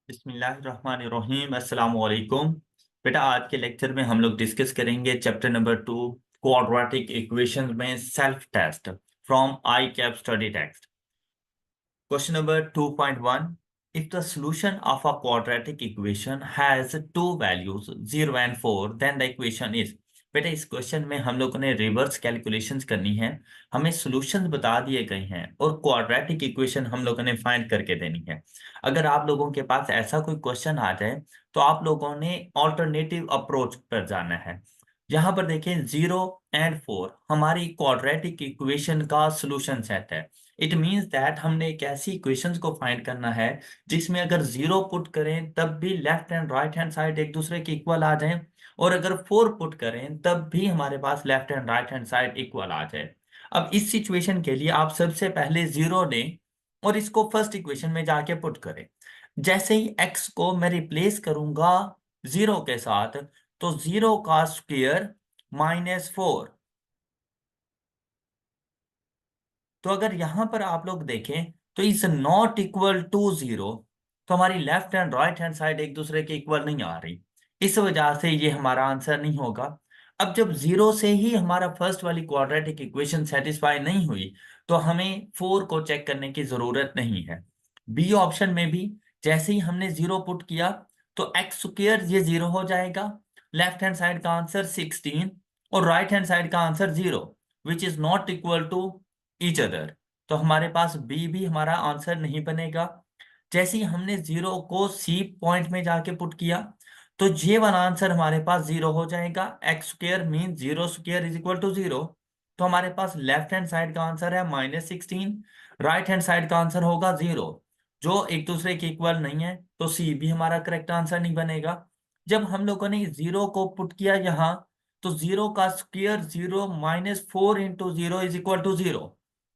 बिस्मिल्लाहिर्रहमानिर्रहीम अस्सलाम वालेकुम। बेटा आज के लेक्चर में हम लोग डिस्कस करेंगे चैप्टर नंबर 2 क्वाड्रेटिक इक्वेशंस में self test from ICAP study text. Question number 2.1, if the solution of a quadratic equation has two values 0 and 4 then the equation is। बेटा इस क्वेश्चन में हम लोगों ने रिवर्स कैलकुलेशंस करनी है। हमें सॉल्यूशंस बता दिए गए हैं और क्वाड्रेटिक इक्वेशन हम लोगों ने फाइंड करके देनी है। अगर आप लोगों के पास ऐसा कोई क्वेश्चन आ जाए तो आप लोगों ने ऑल्टरनेटिव अप्रोच पर जाना है। यहाँ पर देखें 0 and 4 हमारी क्वाड्रेटिक इक्वेशन का सॉल्यूशन सेट है। इट मीन्स दैट हमने एक ऐसी इक्वेशंस को फाइंड करना है जिसमें अगर 0 पुट करें तब भी left and right hand side एक दूसरे के इक्वल आ जाए, और अगर 4 पुट करें तब भी हमारे पास left and right hand side equal आ जाए। अब इस सिचुएशन के लिए आप सबसे पहले 0 लें और इसको फर्स्ट इक्वेशन में जाके पुट करें। जैसे ही x को मैं रिप्लेस करूंगा 0 के साथ तो 0 का स्क्वायर -4। तो अगर यहां पर आप लोग देखें तो इज नॉट इक्वल टू 0, तो हमारी left and right hand side एक दूसरे के इक्वल नहीं आ रही। इस वजह से ये हमारा आंसर नहीं होगा। अब जब 0 से ही हमारा फर्स्ट वाली क्वाड्रेटिक इक्वेशन सेटिस्फाई नहीं हुई तो हमें 4 को चेक करने की जरूरत नहीं है। बी ऑप्शन में भी जैसे ही हमने 0 पुट किया तो एक्स स्क्वायर ये 0 हो जाएगा, लेफ्ट हैंड साइड का आंसर 16 और राइट हैंड साइड का answer 0 which is not equal to each other. तो हमारे पास बी भी हमारा आंसर नहीं बनेगा। जैसे ही हमने 0 को सी पॉइंट में जाके पुट किया तो ये वाला आंसर हमारे पास 0 हो जाएगा। X square mean 0 square is equal to 0। तो हमारे पास लेफ्ट हैंड साइड का आंसर है -16, राइट हैंड साइड का आंसर होगा 0, जो एक दूसरे के इक्वल नहीं है, तो सी भी हमारा करेक्ट आंसर नहीं बनेगा। जब हम लोगों ने 0 को पुट किया यहाँ तो 0 का square 0 -4 into 0 is equal to 0,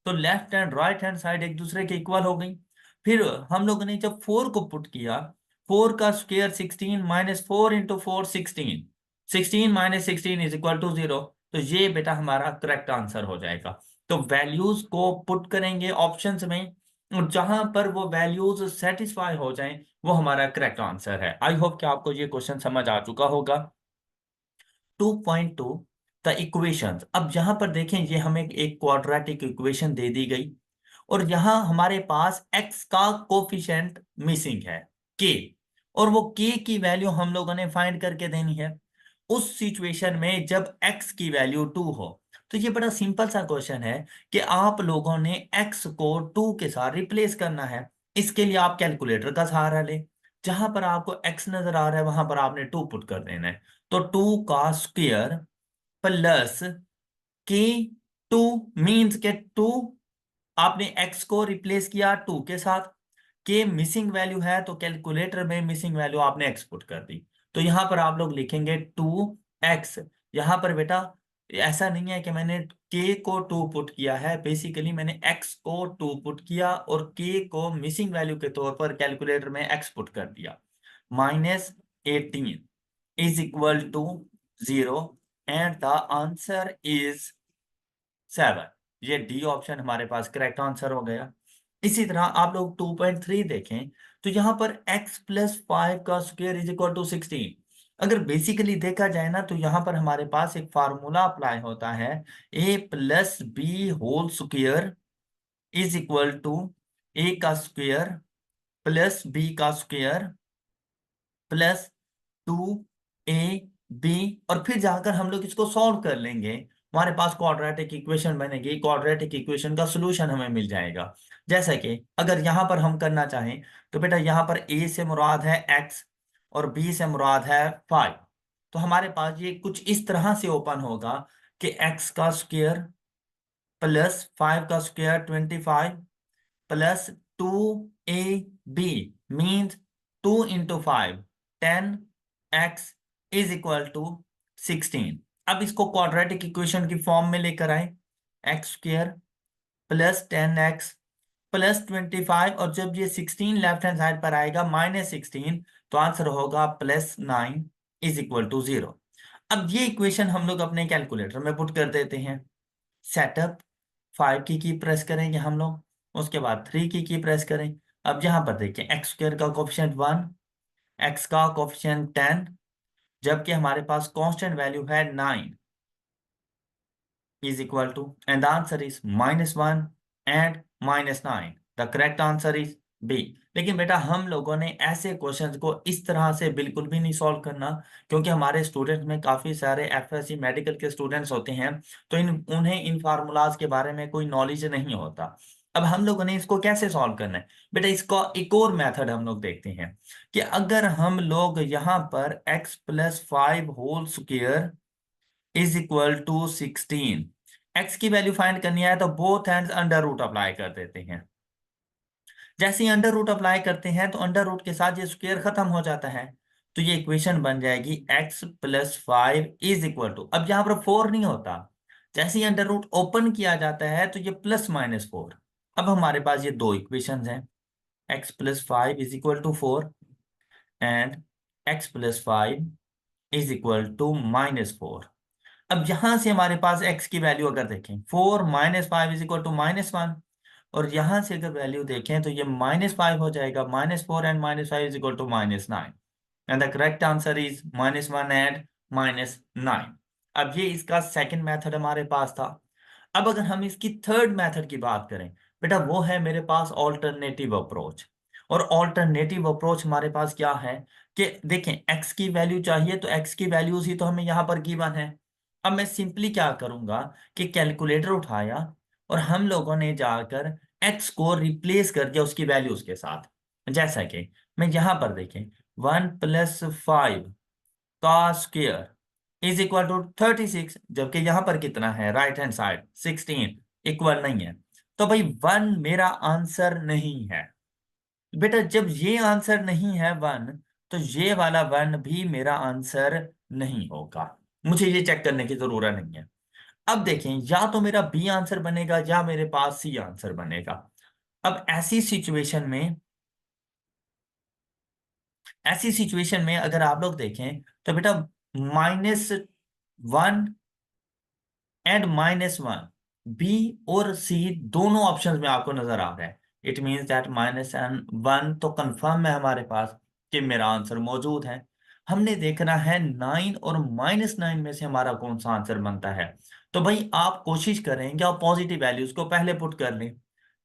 तो left and right hand side एक दूसरे के इक्वल हो गई। फिर हम लोगों ने जब 4 को पुट किया, 4 का square 16 -4 into 4 16, 16 -16 is equal to 0। तो ये बेटा हमारा करेक्ट आंसर हो जाएगा। तो वैल्यूज को पुट करेंगे ऑप्शंस में और जहां पर वो वैल्यूज सेटिस्फाई हो जाएं वो हमारा करेक्ट आंसर है। आई होप कि आपको ये क्वेश्चन समझ आ चुका होगा। 2.2 द इक्वेशंस। अब यहां पर देखें ये हमें एक क्वाड्रेटिक इक्वेशन दे दी गई और यहाँ हमारे पास x का कोफिशिएंट मिसिंग है k, और वो k की वैल्यू हम लोगों ने फाइंड करके देनी है। उस सिचुएशन में जब x की वैल्यू 2 हो तो ये बड़ा सिंपल सा क्वेश्चन है कि आप लोगों ने x को 2 के साथ रिप्लेस करना है। इसके लिए आप कैलकुलेटर का सहारा लें। जहां पर आपको x नजर आ रहा है वहां पर आपने 2 पुट कर देना है। तो 2 का स्क्वायर प्लस k, 2 मीन्स के 2 आपने x को रिप्लेस किया 2 के साथ, के मिसिंग वैल्यू है तो कैलकुलेटर में मिसिंग वैल्यू आपने x पुट कर दी। तो यहां पर आप लोग लिखेंगे 2x। यहां पर बेटा ऐसा नहीं है कि मैंने k को 2 पुट किया है, बेसिकली मैंने x को 2 पुट किया और k को मिसिंग वैल्यू के तौर पर कैलकुलेटर में x पुट कर दिया। -18 is equal to 0 and the answer is 7। ये डी ऑप्शन हमारे पास करेक्ट आंसर हो गया। इसी तरह आप लोग 2.3 देखें तो यहां पर x प्लस 5 का स्क्वायर इज इक्वल टू 16। अगर बेसिकली देखा जाए ना तो यहां पर हमारे पास एक फार्मूला अप्लाई होता है, a plus b whole square is equal to a का स्क्वायर प्लस b का स्क्वायर प्लस 2ab, और फिर जाकर हम लोग इसको सॉल्व कर लेंगे। हमारे पास क्वाड्रेटिक इक्वेशन बनेगी, क्वाड्रेटिक इक्वेशन का सॉल्यूशन हमें मिल जाएगा। जैसा कि अगर यहां पर हम करना चाहें तो बेटा यहां पर a से मुराद है x और b से मुराद है 5। तो हमारे पास ये कुछ इस तरह से ओपन होगा कि x का स्क्वायर प्लस 5 का square 25 plus 2ab means 2 into 5 10x is equal to 16। अब इसको क्वाड्रेटिक इक्वेशन की फॉर्म में लेकर आए, x square plus 10x plus 25, और जब ये 16 लेफ्ट हैंड साइड पर आएगा -16 तो आंसर होगा +9 इज इक्वल टू 0। अब ये इक्वेशन हम लोग अपने कैलकुलेटर में पुट कर देते हैं। सेटअप 5 की प्रेस करेंगे हम लोग, उसके बाद 3 की प्रेस करें। अब यहाँ पर देखिए एक्स स्क्वायर का कोफिशिएंट 1 x का कोफिशिएंट 10, जबकि हमारे पास कांस्टेंट वैल्यू है 9 is equal to, and the answer is -1 and -9. The correct answer is B. लेकिन बेटा हम लोगों ने ऐसे क्वेश्चंस को इस तरह से बिल्कुल भी नहीं सॉल्व करना, क्योंकि हमारे स्टूडेंट्स में काफी सारे एफएससी मेडिकल के स्टूडेंट्स होते हैं, तो उन्हें इन फार्मूलाज के बारे में कोई नॉलेज नहीं होता। अब हम लोगों ने इसको कैसे सॉल्व करना है बेटा, इसका एक और मेथड हम लोग देखते हैं कि अगर हम लोग यहाँ पर x+5 whole square is equal to 16, x की वैल्यू फाइंड करनी है तो both hands under root apply कर देते हैं। जैसे ही अंडर रूट अप्लाई करते हैं तो अंडर रूट के साथ ये स्क्वायर खत्म हो जाता है, तो ये इक्वेशन बन जाएगी x+5 इज इक्वल टू, अब यहां पर 4 नहीं होता, जैसे ही अंडर रूट ओपन किया जाता है तो ये +-4। अब हमारे पास ये दो इक्वेशन हैं, x+5 is equal to 4 and x+5 is equal to -4। अब यहां से हमारे पास x की वैल्यू अगर देखें 4 - 5 इज इक्वल टू -1, और यहां से अगर वैल्यू देखें तो ये -5 हो जाएगा, -4 and -5 is equal to -9, and the correct answer is -1 and -9। अब ये इसका सेकंड मेथड हमारे पास था। अब अगर हम इसकी थर्ड मेथड की बात करें बेटा, वो है मेरे पास ऑल्टरनेटिव अप्रोच। और ऑल्टरनेटिव अप्रोच हमारे पास क्या है कि देखें x की वैल्यू चाहिए तो x की वैल्यूज ही तो हमें यहाँ पर गिवन है। अब मैं सिंपली क्या करूंगा कि कैलकुलेटर उठाया और हम लोगों ने जाकर x को रिप्लेस कर दिया उसकी वैल्यूज के साथ। जैसा कि मैं यहाँ पर देखें 1+5 का स्क्वायर इज इक्वल टू 36, जबकि यहां पर कितना है राइट हैंड साइड 16, इक्वल नहीं है, तो भाई 1 मेरा आंसर नहीं है। बेटा जब ये आंसर नहीं है 1, तो ये वाला 1 भी मेरा आंसर नहीं होगा, मुझे ये चेक करने की जरूरत नहीं है। अब देखें, या तो मेरा बी आंसर बनेगा या मेरे पास सी आंसर बनेगा। अब ऐसी सिचुएशन में अगर आप लोग देखें तो बेटा -1 एंड -1, बी और सी दोनों ऑप्शंस में आपको नजर आ रहा है। इट मींस दैट -1 तो कंफर्म है हमारे पास कि मेरा आंसर मौजूद है। हमने देखना है 9 और -9 में से हमारा कौन सा आंसर बनता है। तो भाई आप कोशिश करेंगे और पॉजिटिव वैल्यूज को पहले पुट कर लें।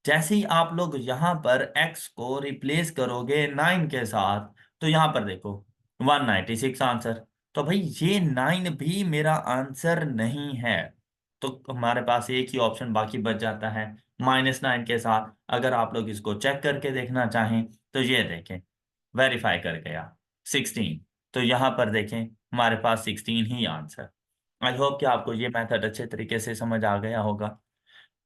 जैसे ही आप लोग यहाँ पर x को रिप्लेस करोगे 9 के साथ, तो यहाँ पर देखो 196 आंसर। तो भाई ये 9 भी मेरा आंसर नहीं है, तो हमारे पास एक ही ऑप्शन बाकी बच जाता है -9 के साथ। अगर आप लोग इसको चेक करके देखना चाहें तो ये देखें, वेरीफाई कर गया 16, तो यहाँ पर देखें हमारे पास 16 ही आंसर। आई होप कि आपको ये मेथड अच्छे तरीके से समझ आ गया होगा।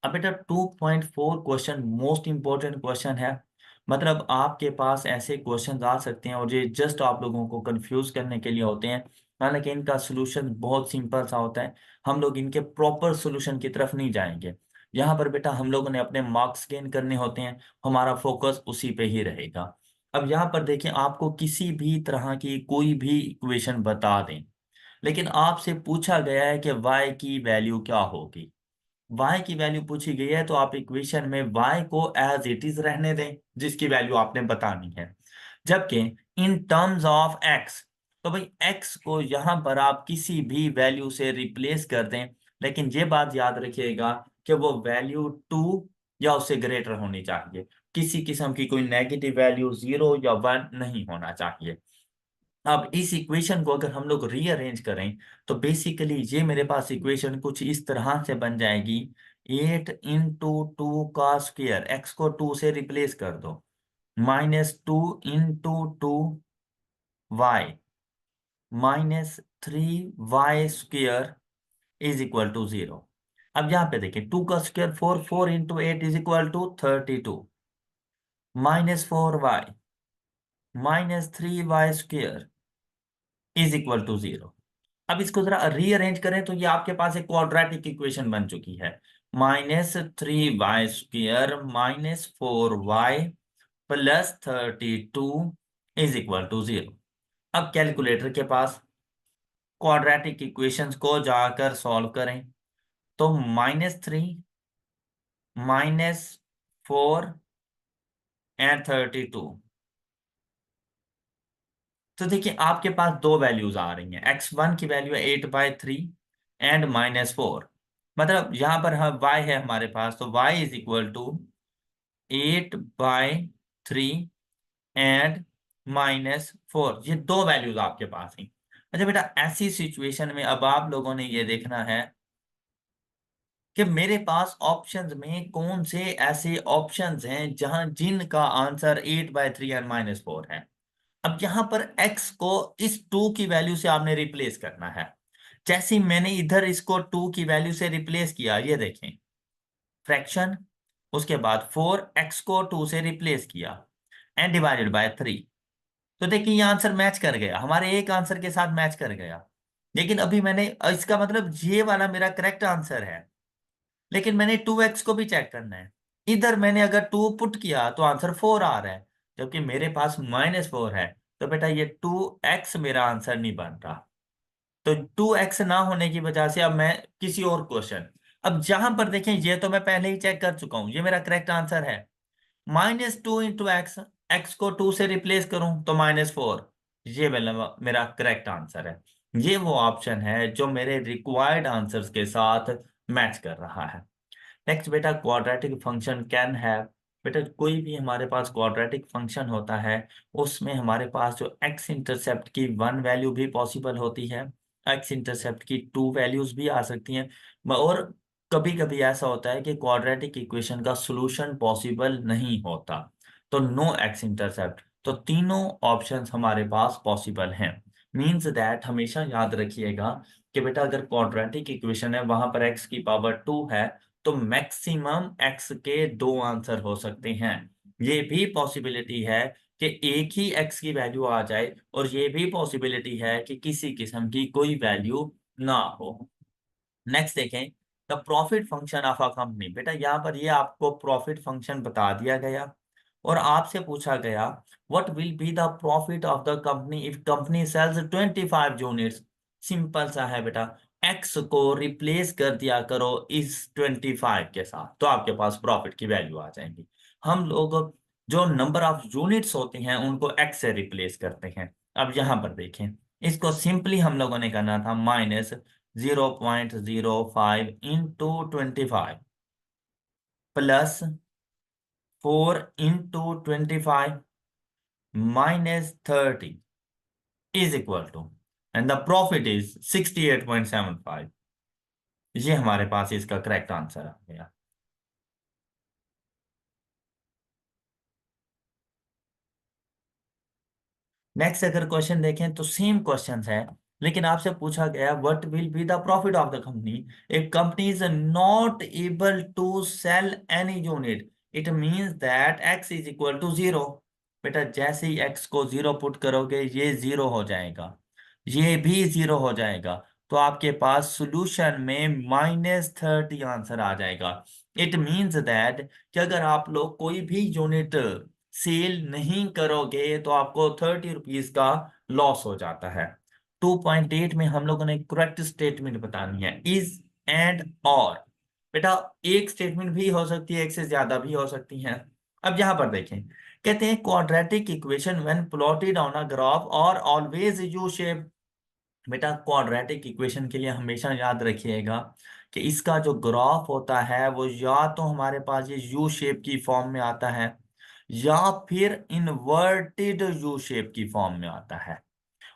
अब बेटा 2.4 क्वेश्चन मोस्ट इंपॉर्टेंट क्वेश्चन है, मतलब आपके पास ऐसे क्वेश्चन आ सकते हैं और ये जस्ट आप लोगों को कंफ्यूज करने के लिए होते हैं। हालांकि इनका सोल्यूशन बहुत सिंपल सा होता है, हम लोग इनके प्रॉपर सोल्यूशन की तरफ नहीं जाएंगे। यहाँ पर बेटा हम लोगों ने अपने मार्क्स गेन करने होते हैं, हमारा फोकस उसी पे ही रहेगा। अब यहाँ पर देखें, आपको किसी भी तरह की कोई भी इक्वेशन बता दें, लेकिन आपसे पूछा गया है कि y की वैल्यू क्या होगी। y की वैल्यू पूछी गई है तो आप इक्वेशन में y को एज इट इज रहने दें जिसकी वैल्यू आपने बतानी है, जबकि इन टर्म्स ऑफ x, तो भाई x को यहां पर आप किसी भी वैल्यू से रिप्लेस कर दें, लेकिन ये बात याद रखिएगा कि वो वैल्यू 2 या उससे ग्रेटर होनी चाहिए, किसी किस्म की कोई नेगेटिव वैल्यू 0 या 1 नहीं होना चाहिए। अब इस इक्वेशन को अगर हम लोग रीअरेंज करें तो बेसिकली ये मेरे पास इक्वेशन कुछ इस तरह से बन जाएगी, 8 × 2 का स्क्वायर, x को 2 से रिप्लेस कर दो, -2 × 2y -3y² is equal to 0। अब यहाँ पे देखिए 2 का square 4, 4 × 8 is equal to 32, -4y -3y² is equal to 0। अब इसको जरा रीअरेंज करें तो ये आपके पास एक क्वाड्रेटिक इक्वेशन बन चुकी है, -3y² -4y +32 is equal to 0। अब कैलकुलेटर के पास क्वाड्रेटिक इक्वेशंस को जाकर सॉल्व करें, तो -3 -4 एंड 32, तो देखिए आपके पास दो वैल्यूज आ रही हैं, x1 की वैल्यू है 8/3 एंड -4। मतलब यहाँ पर हम y है हमारे पास, तो y is equal to 8/3 and -4। ये दो वैल्यूज आपके पास हैं। अच्छा बेटा, ऐसी सिचुएशन में अब आप लोगों ने ये देखना है कि मेरे पास ऑप्शंस में कौन से ऐसे ऑप्शंस हैं जहां जिनका आंसर 8/3 एंड -4 है। अब यहां पर x को इस 2 की वैल्यू से आपने रिप्लेस करना है। जैसे ही मैंने इधर इसको 2 की वैल्यू से रिप्लेस किया, ये देखें फ्रैक्शन, उसके बाद 4x को 2 से रिप्लेस किया एंड डिवाइडेड बाय 3। तो देखिए ये आंसर मैच कर गया, हमारे एक आंसर के साथ मैच कर गया। लेकिन अभी मैंने इसका मतलब ये वाला मेरा करेक्ट आंसर है, लेकिन मैंने 2x को भी चेक करना है। इधर मैंने अगर 2 पुट किया तो आंसर 4 आ रहा है, जबकि मेरे पास -4 है। तो बेटा ये 2x मेरा आंसर नहीं बन रहा। तो 2x ना होने की वजह से अब मैं किसी और क्वेश्चन, अब जहां पर देखें ये तो मैं पहले ही चेक कर चुका हूं, ये मेरा करेक्ट आंसर है। -2 × x, x को 2 से रिप्लेस करूं तो -4। ये मेरा करेक्ट आंसर है। ये वो ऑप्शन है जो मेरे रिक्वायर्ड आंसर्स के साथ मैच कर रहा है। नेक्स्ट बेटा, क्वाड्रेटिक फंक्शन कैन हैव। बेटा कोई भी हमारे पास क्वाड्रेटिक फंक्शन होता है, उसमें हमारे पास जो एक्स इंटरसेप्ट की 1 वैल्यू भी पॉसिबल होती है, एक्स इंटरसेप्ट की 2 वैल्यूज भी आ सकती हैं। और कभी कभी ऐसा होता है कि क्वाड्रेटिक इक्वेशन का सॉल्यूशन पॉसिबल नहीं होता, तो नो एक्स इंटरसेप्ट। तो तीनों ऑप्शंस हमारे पास पॉसिबल हैं। मीन्स दैट हमेशा याद रखिएगा कि बेटा अगर क्वाड्रेटिक इक्वेशन है, वहां पर एक्स की पावर 2 है, तो मैक्सिमम एक्स के दो आंसर हो सकते हैं। ये भी पॉसिबिलिटी है कि एक ही एक्स की वैल्यू आ जाए, और ये भी पॉसिबिलिटी है कि किसी किस्म की कोई वैल्यू ना हो। नेक्स्ट देखें, the profit function of a company. बेटा यहाँ पर ये आपको प्रॉफिट फंक्शन बता दिया गया और आपसे पूछा गया what will be the profit of the company if company sales 25 units. Simple सा है बेटा, एक्स को रिप्लेस कर दिया करो इस 25 के साथ, तो आपके पास प्रॉफिट की वैल्यू आ जाएंगी। हम लोग जो नंबर ऑफ यूनिट्स होते हैं उनको एक्स से रिप्लेस करते हैं। अब यहाँ पर देखें, इसको सिंपली हम लोगों ने करना था -0.05 into 25 +4 into 25 -30 is equal to, and the profit is 68.75। ये हमारे पास इसका करेक्ट आंसर आ गया। नेक्स्ट अगर क्वेश्चन देखें तो सेम क्वेश्चन है, लेकिन आपसे पूछा गया what will be the profit of the company if company is not able to sell any unit, it means that x is equal to 0। बेटा जैसे ही x को 0 पुट करोगे ये 0 हो जाएगा, ये भी 0 हो जाएगा, तो आपके पास सॉल्यूशन में -30 आंसर आ जाएगा। इट मींस दैट कि अगर आप लोग कोई भी यूनिट सेल नहीं करोगे तो आपको 30 रुपीज का लॉस हो जाता है। 2.8 में हम लोगों ने करेक्ट स्टेटमेंट बतानी है, इज एंड और। बेटा एक स्टेटमेंट भी हो सकती है, एक से ज्यादा भी हो सकती हैं। अब यहां पर देखें, कहते हैं quadratic equation when plotted on a graph और ऑलवेज यू शेप। बेटा क्वाड्रेटिक इक्वेशन के लिए हमेशा याद रखिएगा कि इसका जो ग्राफ होता है वो या तो हमारे पास ये यू शेप की फॉर्म में आता है, या फिर इनवर्टेड यू शेप की फॉर्म में आता है।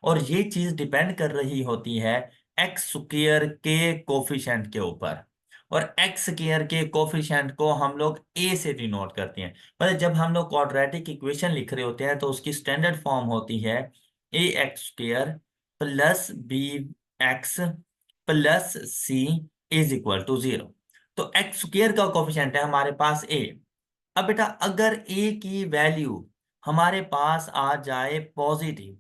और ये चीज डिपेंड कर रही होती है एक्स स्क्वायर के कोफिशिएंट के ऊपर। और एक्स स्क्वायर के कोफिशिएंट को हम लोग ए से डिनोट करते हैं। मतलब जब हम लोग क्वाड्रेटिक इक्वेशन लिख रहे होते हैं तो उसकी स्टैंडर्ड फॉर्म होती है ax² + bx + c is equal to 0। तो एक्स स्क्वायर का कोफिशिएंट है हमारे पास ए। अब बेटा अगर ए की वैल्यू हमारे पास आ जाए पॉजिटिव,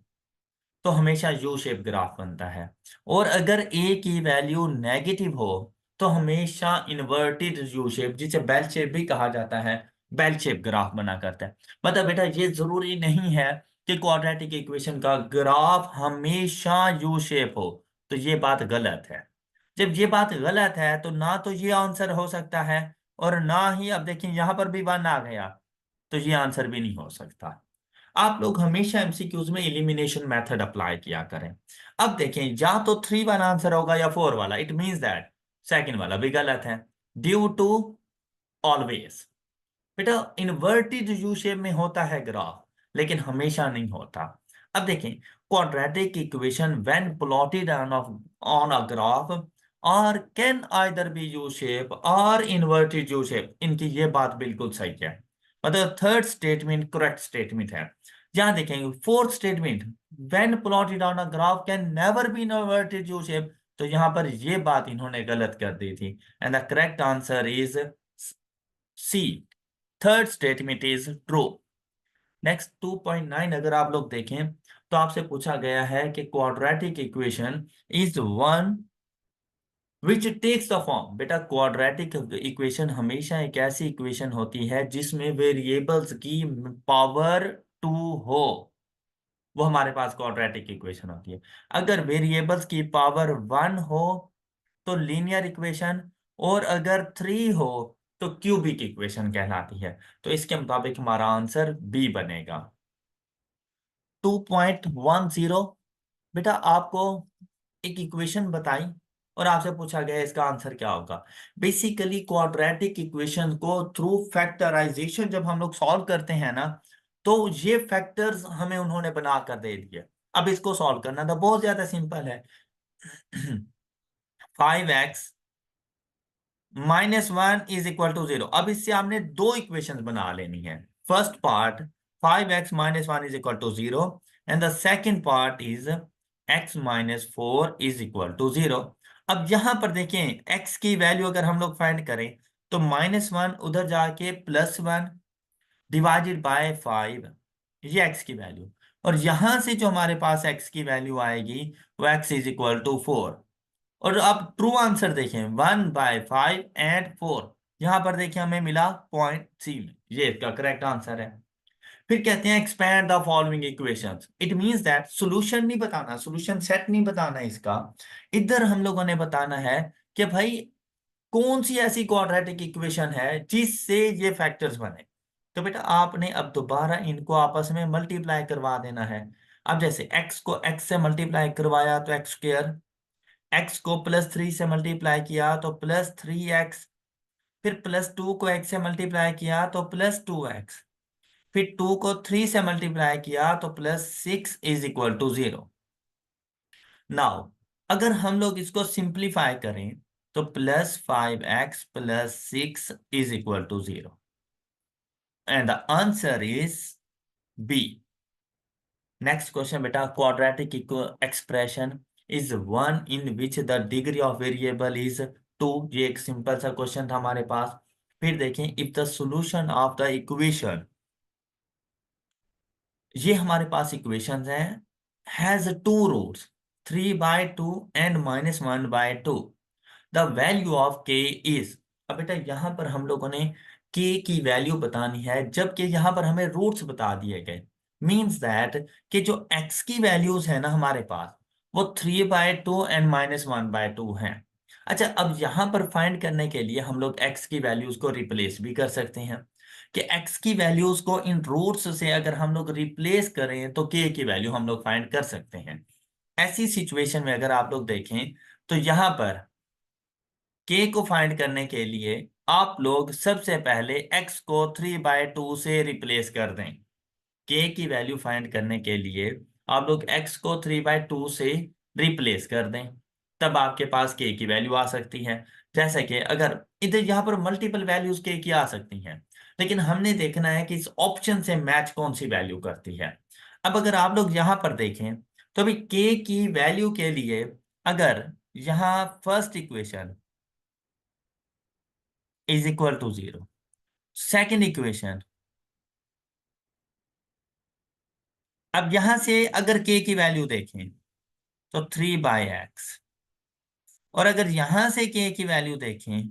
तो हमेशा यू शेप ग्राफ बनता है। और अगर ए की वैल्यू नेगेटिव हो तो हमेशा इन्वर्टेड यू शेप, जिसे बेल शेप भी कहा जाता है, बेल शेप ग्राफ बना करता है। मतलब बेटा ये जरूरी नहीं है कि क्वाड्रेटिक इक्वेशन का ग्राफ हमेशा यू शेप हो, तो ये बात गलत है। जब ये बात गलत है तो ना तो ये आंसर हो सकता है, और ना ही, अब देखिए यहां पर भी 1 आ गया, तो ये आंसर भी नहीं हो सकता। आप लोग हमेशा एमसीक्यूज में एलिमिनेशन मेथड अप्लाई किया करें। अब देखें, या तो 3-1 आंसर होगा या 4 वाला, इट मींस दैट सेकंड वाला भी गलत है। ड्यू टू ऑलवेज, बेटा इन्वर्टेड यू शेप में होता है ग्राफ, लेकिन हमेशा नहीं होता। अब देखें, quadratic equation when plotted on a graph और can either be U shape or inverted U shape, इनकी ये बात बिल्कुल सही है। मतलब थर्ड स्टेटमेंट करेक्ट स्टेटमेंट है। यहां देखेंगे fourth statement, when plotted on a graph can never be inverted U shape, तो यहां पर ये बात इन्होंने गलत कर दी थी। And the correct answer is C, third statement is true. Next 2.9 अगर आप लोग देखें तो आपसे पूछा गया है कि quadratic equation is one which takes the form. बेटा क्वाड्रेटिक इक्वेशन हमेशा एक ऐसी इक्वेशन होती है जिसमें वेरिएबल्स की पावर 2 हो, वो हमारे पास क्वाड्रेटिक इक्वेशन होती है। अगर वेरिएबल्स की पावर 1 हो तो लीनियर इक्वेशन, और अगर 3 हो तो क्यूबिक इक्वेशन कहलाती है। तो इसके मुताबिक हमारा आंसर बी बनेगा। 2.10, बेटा आपको एक इक्वेशन बताई और आपसे पूछा गया इसका आंसर क्या होगा। बेसिकली क्वाड्रेटिक इक्वेशन को थ्रू फैक्टराइजेशन जब हम लोग सॉल्व करते हैं ना, तो ये फैक्टर्स हमें उन्होंने बना कर दे दिए। अब इसको सॉल्व करना तो बहुत ज्यादा सिंपल है। 5x-1 = 0। अब इससे हमने दो इक्वेशंस बना लेनी है। First part 5x-1 = 0 and the second part is x-4 = 0। अब यहां पर देखें x की वैल्यू अगर हम लोग फाइंड करें तो -1 उधर जाके +1 डिवाइडेड बाय 5, ये x की वैल्यू। और यहां से जो हमारे पास x की वैल्यू आएगी वो x = 4। और अब ट्रू आंसर देखें 1/5 एंड 4, यहां पर देखें हमें मिला पॉइंट सी में, ये इसका करेक्ट आंसर है। फिर कहते हैं expand the following equations, it means that solution नहीं बताना, सॉल्यूशन सेट नहीं बताना इसका। इधर हम लोगों ने बताना है कि भाई कौन सी ऐसी क्वाड्रेटिक इक्वेशन है जिससे ये फैक्टर्स बने। तो बेटा आपने अब दोबारा इनको आपस में मल्टीप्लाई करवा देना है। अब जैसे x को x से मल्टीप्लाई करवाया तो x², x को +3 से मल्टीप्लाई किया तो +3x, फिर +2 को x से मल्टीप्लाई किया तो +2x, फिर 2 को 3 से मल्टीप्लाई किया तो +6 = 0। नाउ अगर हम लोग इसको सिंप्लीफाई करें तो +5x + 6 = 0 and the answer is B. Next question बेटा, quadratic expression is one in which the degree of variable is 2। ये एक सिंपल सा क्वेश्चन था हमारे पास। फिर देखें, if the solution of the equation, ये हमारे पास इक्वेशन है, has 2 roots 3/2 and -1/2, the value of k is. अब बेटा यहां पर हम लोगों ने के की वैल्यू बतानी है, जबकि यहां पर हमें रूट्स बता दिए गए। मींस दैट कि जो एक्स की वैल्यूज है ना हमारे पास, वो 3/2 एंड -1/2 हैं। अच्छा, अब यहां पर फाइंड करने के लिए हम लोग एक्स की वैल्यूज को रिप्लेस भी कर सकते हैं, कि एक्स की वैल्यूज को इन रूट्स से अगर हम लोग रिप्लेस करें तो के की वैल्यू हम लोग फाइंड कर सकते हैं। ऐसी सिचुएशन में अगर आप लोग देखें तो यहां पर के को फाइंड करने के लिए आप लोग सबसे पहले एक्स को 3/2 से रिप्लेस कर दें। के की वैल्यू फाइंड करने के लिए आप लोग एक्स को 3/2 से रिप्लेस कर दें, तब आपके पास के की वैल्यू आ सकती है। जैसे कि अगर इधर यहाँ पर मल्टीपल वैल्यूज के की आ सकती हैं, लेकिन हमने देखना है कि इस ऑप्शन से मैच कौन सी वैल्यू करती है। अब अगर आप लोग यहाँ पर देखें तो अभी के की वैल्यू के लिए अगर यहाँ फर्स्ट इक्वेशन = 0, सेकेंड इक्वेशन, अब यहां से अगर के की वैल्यू देखें तो 3/x, और अगर यहां से के की वैल्यू देखें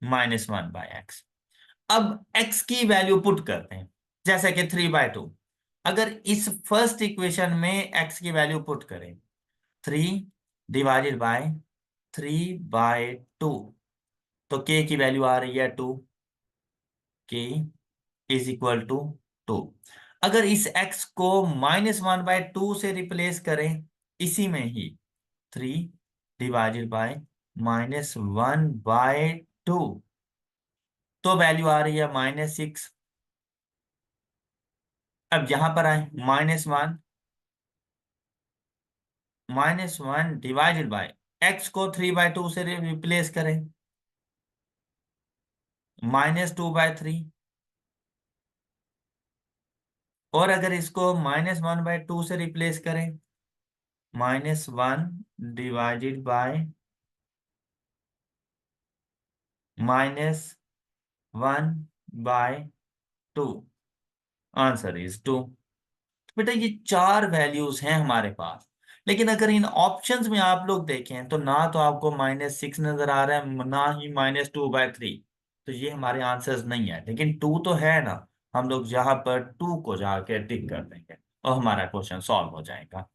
-1/x। अब x की वैल्यू पुट करते हैं, जैसे कि 3/2। अगर इस फर्स्ट इक्वेशन में x की वैल्यू पुट करें 3/3/2, तो k की वैल्यू आ रही है 2, k = 2। अगर इस x को -1/2 से रिप्लेस करें, इसी में ही 3/-1/2, तो वैल्यू आ रही है -6। अब यहां पर आए, -1 को 3/2 से रिप्लेस करें, -2/3। और अगर इसको -1/2 से रिप्लेस करें, -1/-(-1/2), आंसर इज 2। बेटा ये चार वैल्यूज हैं हमारे पास, लेकिन अगर इन ऑप्शंस में आप लोग देखें तो ना तो आपको -6 नजर आ रहा है, ना ही -2/3। तो ये हमारे आंसर्स नहीं है, लेकिन 2 तो है ना। हम लोग यहाँ पर 2 को जाके टिक कर देंगे और हमारा क्वेश्चन सॉल्व हो जाएगा।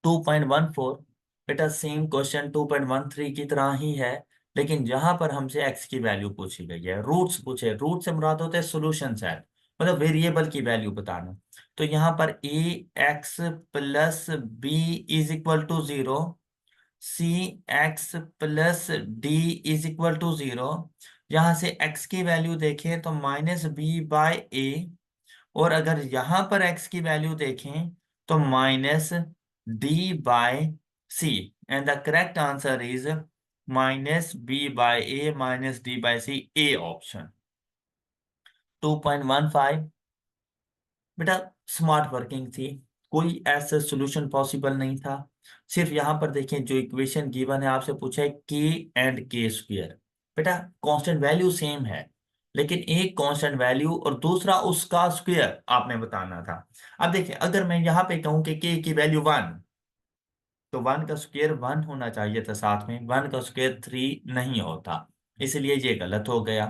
2.14, बेटा सेम क्वेश्चन 2.13 की तरह ही है, लेकिन जहां पर हमसे x की वैल्यू पूछी गई है, रूट्स पूछे। रूट से मुराद होते हैं सॉल्यूशन सेट, मतलब वेरिएबल की वैल्यू बताना। तो यहाँ पर ax+b=0, cx+d=0। यहाँ से x की वैल्यू देखें तो -b/a, और अगर यहां पर x की वैल्यू देखें तो -d/c, and the correct answer is -b/a -d/c, A option. 2.15, बेटा स्मार्ट वर्किंग थी, कोई ऐसा सॉल्यूशन पॉसिबल नहीं था। सिर्फ यहां पर देखें, जो इक्वेशन गिवन है आपसे पूछा है के एंड के स्क्वायर। बेटा कांस्टेंट वैल्यू सेम है, लेकिन एक कांस्टेंट वैल्यू और दूसरा उसका स्क्वायर आपने बताना था। अब देखिए, अगर मैं यहाँ पे कहूं कि के की वैल्यू 1, तो 1 का स्क्वायर 1 होना चाहिए था, साथ में 1 का स्क्वायर 3 नहीं होता, इसलिए ये गलत हो गया।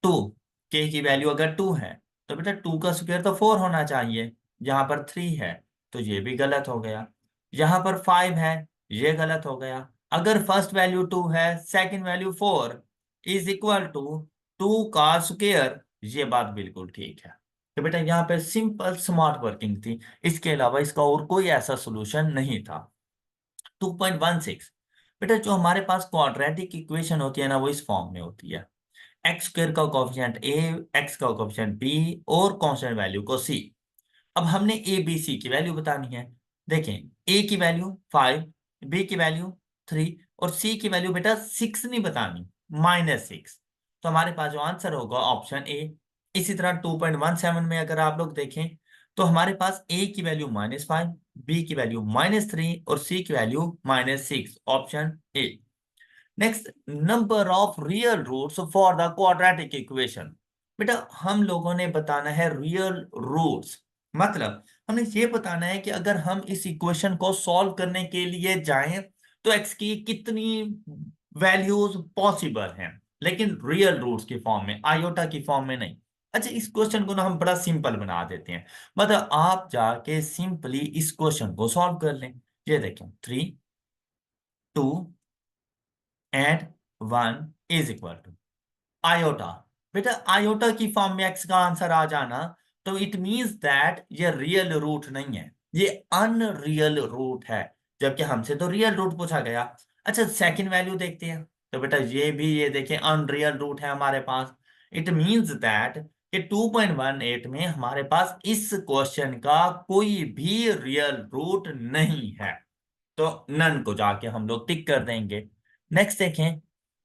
2, के की वैल्यू अगर 2 है तो बेटा 2 का स्क्वायर तो 4 होना चाहिए, यहाँ पर 3 है, तो ये भी गलत हो गया। यहाँ पर 5 है, ये गलत हो गया। अगर फर्स्ट वैल्यू 2 है, second value 4 is equal to 2 का स्क्वायर, ये बात बिल्कुल ठीक है। तो बेटा यहाँ पे सिंपल स्मार्ट वर्किंग थी, इसके अलावा इसका और कोई ऐसा सोल्यूशन नहीं था। 2.16, बेटा जो हमारे पास क्वाड्रेटिक इक्वेशन होती है ना, वो इस फॉर्म में होती है। एक्स स्क्वायर का कोफिशिएंट ए, एक्स का कोफिशिएंट बी, और कांस्टेंट वैल्यू को सी। अब हमने ए बी सी की वैल्यू बतानी है। देखें, ए की वैल्यू 5, बी की वैल्यू 3, और सी की वैल्यू बेटा 6 नहीं बतानी, -6। तो हमारे पास जो आंसर होगा ऑप्शन ए। इसी तरह 2.17 में अगर आप लोग देखें तो हमारे पास ए की वैल्यू -5, बी की वैल्यू -3, और सी की value -6, option A. Next, number of real roots for the quadratic equation. बेटा हम लोगों ने बताना है रियल रूट्स, मतलब हमें ये बताना है कि अगर हम इस इक्वेशन को सॉल्व करने के लिए जाएं तो एक्स की कितनी वैल्यूज पॉसिबल हैं, लेकिन रियल रूट्स की फॉर्म में, आयोटा की फॉर्म में नहीं। अच्छा, इस क्वेश्चन को ना हम बड़ा सिंपल बना देते हैं, मतलब आप जाके सिंपली इस क्वेश्चन को सॉल्व कर लें। ये देखें, 3, 2 and 1 is equal to iota. बेटा आयोटा की फॉर्म में एक्स का आंसर आ जाना, तो इट मींस दैट ये रियल रूट नहीं है, ये अनरियल रूट है, जबकि हमसे तो रियल रूट पूछा गया। अच्छा, सेकंड वैल्यू देखते हैं, तो बेटा ये भी, ये देखें, अनरियल रूट है हमारे पास। इट मींस दैट कि 2.18 में हमारे पास इस क्वेश्चन का कोई भी रियल रूट नहीं है, तो नन को जाके हम लोग टिक कर देंगे। नेक्स्ट देखें,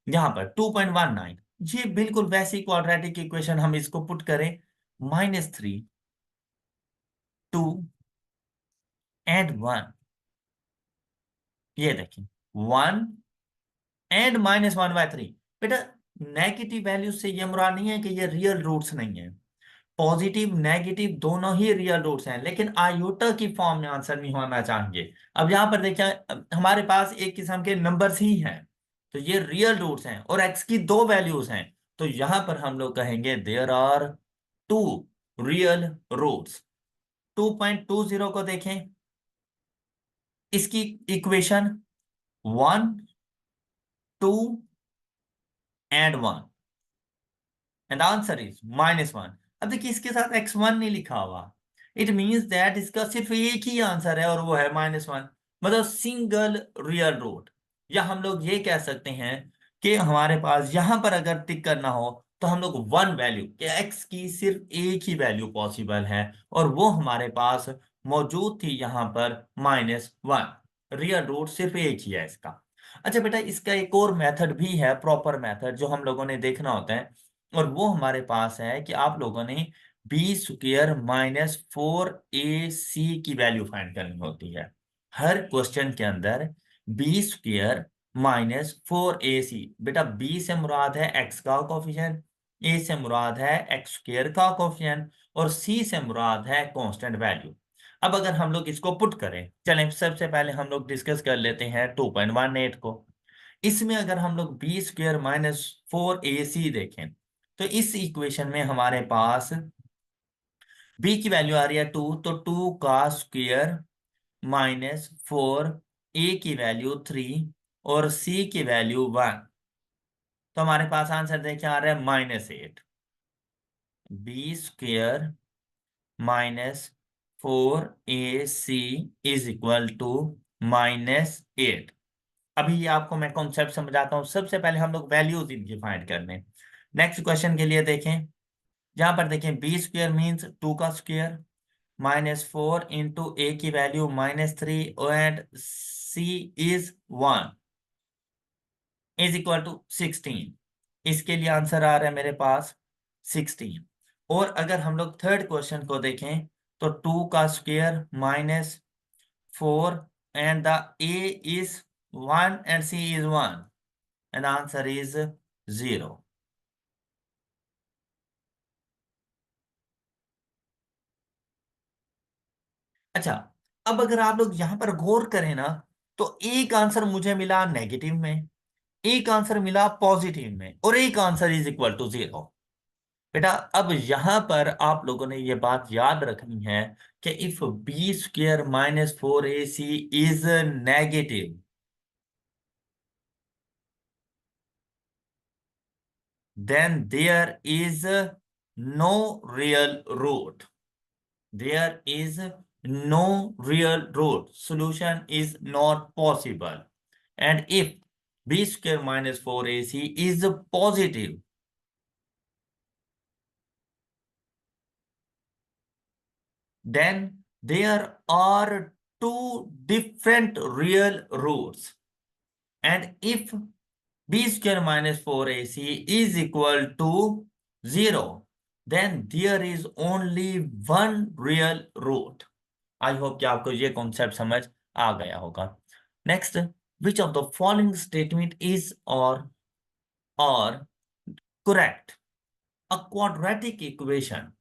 यहां पर 2.19, ये बिल्कुल वैसी क्वाड्रेटिक इक्वेशन, हम इसको पुट करें, -3, 2 एंड 1। ये देखें, 1 एंड -1/3। बेटा नेगेटिव वैल्यू से ये मुराद नहीं है कि ये रियल रूट्स नहीं है, पॉजिटिव नेगेटिव दोनों ही रियल रूट्स हैं, लेकिन आयोटा की फॉर्म में आंसर नहीं होना चाहिए। अब यहां पर देखिए, हमारे पास एक किस्म के नंबर्स ही हैं, तो ये रियल रूट्स हैं और एक्स की दो वैल्यूज हैं, तो यहां पर हम लोग कहेंगे देयर आर 2 रियल रूट्स। 2.20 को देखें, इसकी equation 1, 2 and 1, and answer is -1। अब देखिए इसके साथ x1 नहीं लिखा हुआ, इट मीन्स दैट इसका सिर्फ एक ही आंसर है और वो है -1, मतलब सिंगल रियल रूट। या हम लोग ये कह सकते हैं कि हमारे पास यहां पर अगर टिक करना हो तो हम लोग वन वैल्यू कि x की सिर्फ एक ही वैल्यू पॉसिबल है और वो हमारे पास मौजूद थी यहां पर -1। रियल रूट सिर्फ एक ही है इसका। अच्छा बेटा, इसका एक और मेथड भी है, प्रॉपर मेथड, जो हम लोगों ने देखना होता है, और वो हमारे पास है कि आप लोगों ने b² -4ac की वैल्यू फाइंड करनी होती है। हर क्वेश्चन के अंदर b² -4ac, बेटा b से मुराद है x का कोफिशिएंट, a से मुराद है x² का कोफिशिएंट, और c से मुराद है कांस्टेंट वैल्यू। अब अगर हम लोग इसको पुट करें, चलें सबसे पहले हम लोग डिस्कस कर लेते हैं 2.18 को। इसमें अगर हम लोग b² -4ac देखें तो इस इक्वेशन में हमारे पास b की वैल्यू आ रही है 2, तो 2 का स्क्वायर -4, a की वैल्यू 3 और c की वैल्यू 1, तो हमारे पास आंसर देखिए आ रहा है -8। b² -4ac is equal to -8। अभी ये आपको मैं कॉन्सेप्ट समझाता हूँ। सबसे पहले हम लोग वैल्यूज इनकी फाइंड कर लें। नेक्स्ट क्वेश्चन के लिए देखें, जहां पर देखें b² मीन्स 2 का स्क्वायर, -4 इंटू ए की value -3 and c is 1 is equal to 16। इसके लिए आंसर आ रहा है मेरे पास 16। और अगर हम लोग थर्ड क्वेश्चन को देखें तो 2 का square -4 and the a is 1 and c is 1 and answer is 0। अच्छा, अब अगर आप लोग यहां पर गौर करें ना, तो एक आंसर मुझे मिला नेगेटिव में, एक आंसर मिला पॉजिटिव में, और एक आंसर इज इक्वल टू 0। बेटा अब यहां पर आप लोगों ने ये बात याद रखनी है कि if b² -4ac is negative, then there is no real root. There is no real root. Solution is not possible. And if b² -4ac is positive, then there are two different real roots. And if b² -4ac is equal to 0, then there is only one real root. I hope कि आपको ये concept समझ आ गया होगा। Next, which of the following statement is और correct? A quadratic equation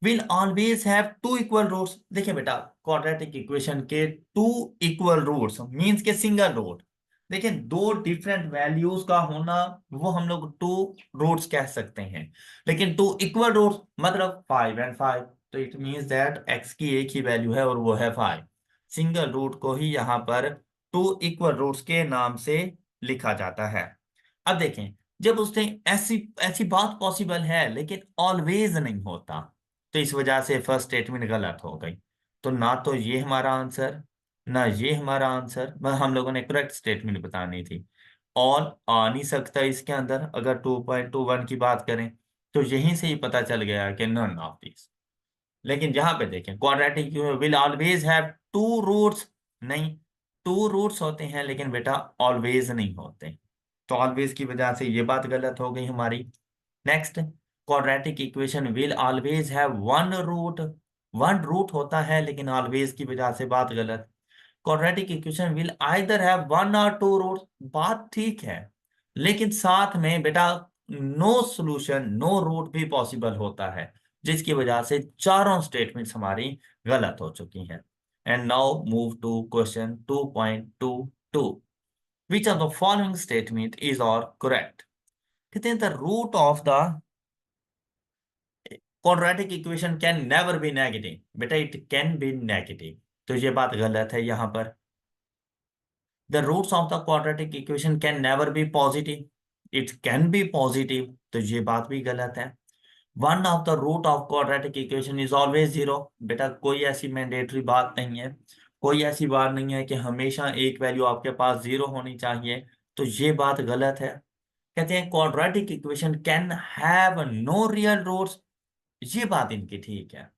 will always have two equal roots। देखिए बेटा, quadratic equation के टू इक्वल रूट्स मींस के सिंगल रूट। देखिए दो डिफरेंट वैल्यूज का होना वो हम लोग टू रूट्स कह सकते हैं, लेकिन टू इक्वल रूट्स मतलब 5 एंड 5, तो इट मींस दैट x की एक ही वैल्यू है और वो है 5। सिंगल रूट को ही यहाँ पर टू इक्वल रूट्स के नाम से लिखा जाता है। अब देखें, जब उसने ऐसी ऐसी बात पॉसिबल है लेकिन ऑलवेज नहीं होता, तो इस वजह से फर्स्ट स्टेटमेंट गलत हो गई। तो ना तो ये हमारा आंसर, ना ये हमारा आंसर, बस हम लोगों ने करेक्ट स्टेटमेंट बतानी थी। ऑल आ नहीं सकता इसके अंदर। अगर 2.21 की बात करें तो यहीं से ही पता चल गया कि नन ऑफ दिस। लेकिन यहाँ पे देखें, quadratic will always have two roots, नहीं, टू रूट्स होते हैं लेकिन बेटा ऑलवेज नहीं होते, तो ऑलवेज की वजह से ये बात गलत हो गई हमारी। Next, quadratic equation will always have one root, one root होता है लेकिन ऑलवेज की वजह से बात गलत। Quadratic equation will either have one or two root, बात ठीक है, लेकिन साथ में बेटा नो सॉल्यूशन, नो रूट भी पॉसिबल होता है, जिसकी वजह से चारों स्टेटमेंट्स हमारी गलत हो चुकी हैं। And now move to question 2.22। Which of the following statement is or correct? कहते हैं the root of the quadratic equation can never be negative। बेटा it can be negative, तो ये बात गलत है यहाँ पर। The roots of the quadratic equation can never be positive। It can be positive, तो ये बात भी गलत है। One of the root of quadratic equation is always zero. बेटा कोई ऐसी मैंडेटरी बात नहीं है, कोई ऐसी बात नहीं है कि हमेशा एक वैल्यू आपके पास जीरो होनी चाहिए, तो ये बात गलत है। कहते हैं quadratic equation can have no real roots, ये बात इनकी ठीक है।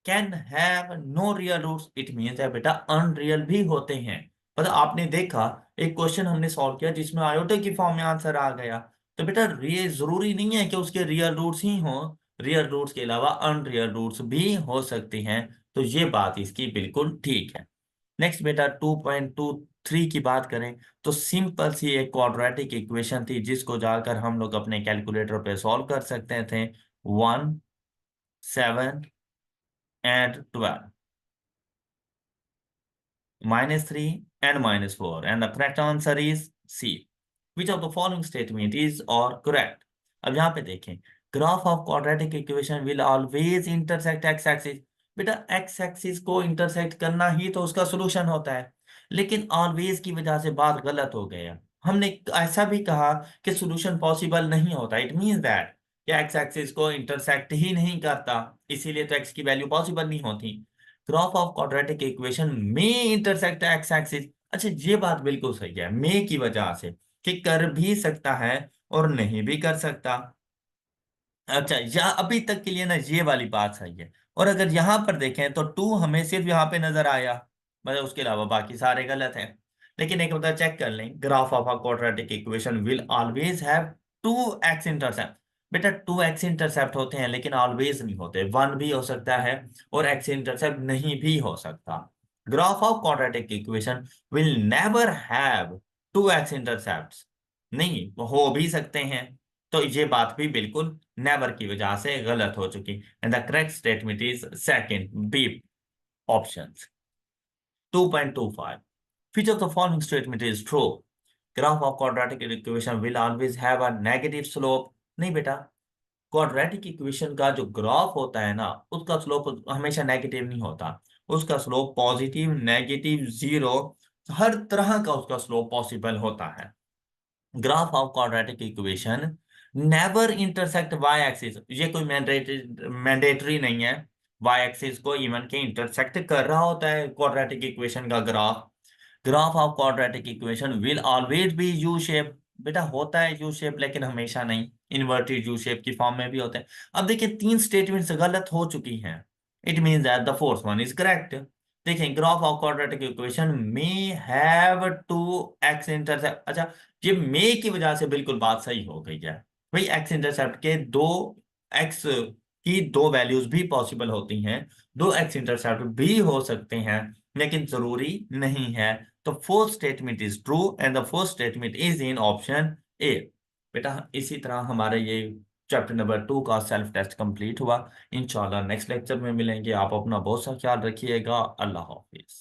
Can have no real roots it means है बेटा अनरियल भी होते हैं। मतलब आपने देखा एक क्वेश्चन हमने सॉल्व किया जिसमें आयोटा की फॉर्म में आंसर आ गया, तो बेटा ये जरूरी नहीं है कि उसके रियल रूट्स ही हों, रियल रूट्स के अलावा अनरियल रूट्स भी हो सकते हैं। तो ये बात इसकी बिल्कुल ठीक है। नेक्स्ट बेटा 2.23 की बात करें तो सिंपल सी एक क्वाड्रेटिक इक्वेशन थी जिसको जाकर हम लोग अपने कैलकुलेटर पे सॉल्व कर सकते थे। 1, 7 and 12, -3 and -4, and the correct answer is C. Which of the following statement is or correct? अब यहाँ पे देखें, graph of quadratic equation will always intersect x axis. बेटा एक्स एक्सिस को इंटरसेक्ट करना ही तो उसका सोल्यूशन होता है, लेकिन ऑलवेज की वजह से बात गलत हो गया। हमने ऐसा भी कहा कि सोल्यूशन पॉसिबल नहीं होता, इट मीन्स दैट कि एक्स एक्सिस को इंटरसेक्ट ही नहीं करता, इसीलिए तो एक्स की वैल्यू पॉसिबल नहीं होती। ग्राफ ऑफ क्वाड्रेटिक इक्वेशन में इंटरसेक्ट एक्स एक्सिस, अच्छा ये बात बिल्कुल सही है, में की वजह से कि कर भी सकता है और नहीं भी कर सकता। अच्छा यहाँ अभी तक के लिए ना ये वाली बात सही है। और अगर यहाँ पर देखें तो टू हमें सिर्फ यहाँ पे नजर आया, मतलब उसके अलावा बाकी सारे गलत हैं। लेकिन एक बार चेक कर लें, graph of a quadratic equation will always have two x intercept. बेटा टू एक्स इंटरसेप्ट होते हैं लेकिन ऑलवेज नहीं होते, वन भी हो सकता है और एक्स इंटरसेप्ट नहीं भी हो सकता। Graph of quadratic equation will never have two x intercept, नहीं हो भी सकते हैं। तो ये बात भी बिल्कुल नेवर की वजह से गलत हो चुकी। And the correct statement is second B option. 2.25 which of the following statement is true? Graph of quadratic equation will always have a negative slope। नहीं बेटा, क्वाड्रेटिक इक्वेशन का जो ग्राफ होता है ना उसका स्लोप हमेशा नेगेटिव नहीं होता, उसका स्लोप पॉजिटिव, नेगेटिव, जीरो, हर तरह का उसका स्लोप पॉसिबल होता है। Graph of quadratic equation never intersect y axis, ये कोई मैंडेटरी नहीं है, वाई एक्सिस को इवन के इंटरसेक्ट कर रहा होता है क्वाड्रेटिक इक्वेशन का graph. Graph of quadratic equation will always be U shape. बेटा होता है यू शेप लेकिन हमेशा नहीं, इन्वर्टेड यू शेप की फॉर्म में भी होते हैं। अब देखिए तीन स्टेटमेंट्स गलत हो चुकी हैं, it means that the fourth one is correct. देखें ग्राफ ऑफ क्वाड्रेटिक इक्वेशन में हैव टू एक्स इंटरसेप्ट, अच्छा ये मे की वजह से बिल्कुल बात सही हो गई है। भाई एक्स इंटरसेप्ट के दो, एक्स की दो वैल्यूज भी पॉसिबल होती हैं, दो एक्स इंटरसेप्ट भी हो सकते हैं, लेकिन जरूरी नहीं है। तो fourth statement is true and the fourth statement is in option A. बेटा इसी तरह हमारे ये चैप्टर नंबर 2 का सेल्फ टेस्ट कंप्लीट हुआ। इंशाल्लाह नेक्स्ट लेक्चर में मिलेंगे। आप अपना बहुत सा ख्याल रखिएगा। अल्लाह हाफिज।